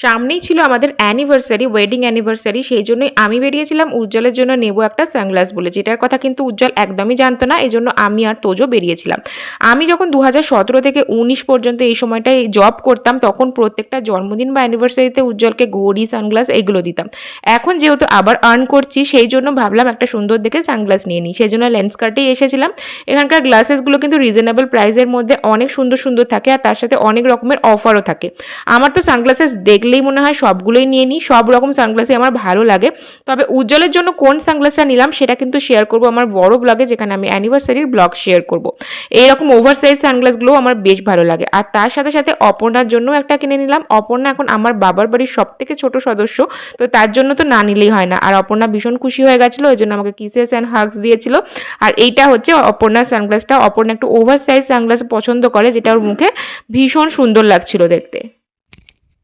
সামনেই ছিল আমাদের অ্যানিভার্সারি, ওয়েডিং অ্যানিভার্সারি। সেই জন্যই আমি বেরিয়েছিলাম উজ্জ্বলের জন্য নেব একটা সানগ্লাস বলে, যেটার কথা কিন্তু উজ্জ্বল একদমই জানতো না। এজন্য আমি আর তোজো বেরিয়েছিলাম। আমি যখন 2017 থেকে 19 পর্যন্ত এই সময়টায় জব করতাম, তখন প্রত্যেকটা জন্মদিন বা অ্যানিভার্সারিতে উজ্জ্বলকে ঘড়ি, সানগ্লাস এগুলো দিতাম। এখন যেহেতু আবার আর্ন করছি, সেই জন্য ভাবলাম একটা সুন্দর দেখে সানগ্লাস নিয়ে নিই। সেজন্য লেন্সকার্টেই এসেছিলাম। এখানকার গ্লাসেসগুলো কিন্তু রিজনেবল প্রাইসের মধ্যে অনেক সুন্দর সুন্দর থাকে, আর তার সাথে অনেক রকমের অফারও থাকে। আমার তো সানগ্লাসেস দেখলেই মনে হয় সবগুলোই নিয়ে নিই, সব রকম সানগ্লাসই আমার ভালো লাগে। তবে উজ্জ্বলের জন্য কোন সানগ্লাসটা নিলাম সেটা কিন্তু শেয়ার করব আমার বড় ব্লগে, যেখানে আমি অ্যানিভার্সারির ব্লগ শেয়ার করব। এইরকম ওভার সাইজ সানগ্লাসগুলোও আমার বেশ ভালো লাগে। আর তার সাথে সাথে অপর্ণার জন্য একটা কিনে নিলাম। অপর্ণা এখন আমার বাবার বাড়ির সব থেকে ছোট সদস্য, তো তার জন্য তো না নিলেই হয় না। আর অপর্ণা ভীষণ খুশি হয়ে গেছিলো, ওই জন্য আমাকে কিসেস অ্যান্ড হাগস দিয়েছিল। আর এইটা হচ্ছে অপর্ণার সানগ্লাসটা। অপর্ণা একটু ওভার সাইজ সানগ্লাস পছন্দ করে, যেটা ওর মুখে ভীষণ সুন্দর লাগছিল দেখতে।